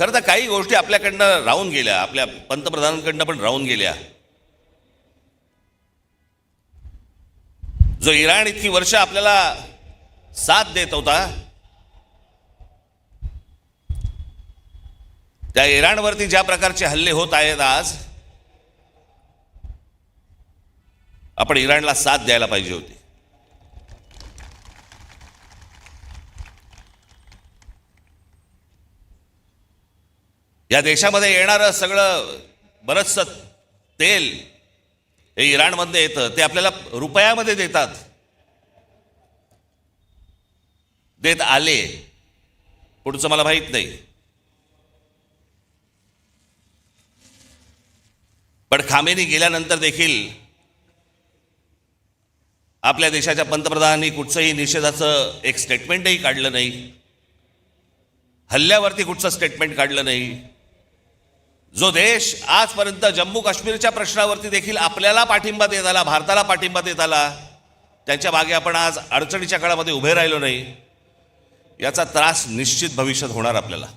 खरं तर काही गोष्टी आपल्याकडनं राहून गेल्या, आपल्या पंतप्रधानांकडनं पण राहून गेल्या. जो इराण इतकी वर्ष आपल्याला साथ देत होता, त्या इराणवरती ज्या प्रकारचे हल्ले होत आहेत आज, आपण इराणला साथ द्यायला पाहिजे होती. या देशामध्ये येणारं सगळं बरचसं तेल हे इराणमध्ये येतं, ते आपल्याला रुपयामध्ये देत आले. पुढचं मला माहित नाही, पण खामेनी गेल्यानंतर देखील आपल्या देशाच्या पंतप्रधानांनी कुठचंही निषेधाचं एक स्टेटमेंटही काढलं नाही, हल्ल्यावरती कुठचं स्टेटमेंट काढलं नाही. जो देश आजपर्यंत जम्मू काश्मीरच्या प्रश्नावरती देखील आपल्याला पाठिंबा देत आला, भारताला पाठिंबा देत आला, त्यांच्या मागे आपण आज अडचणीच्या काळामध्ये उभे राहिलो नाही, याचा त्रास निश्चित भविष्यात होणार आपल्याला.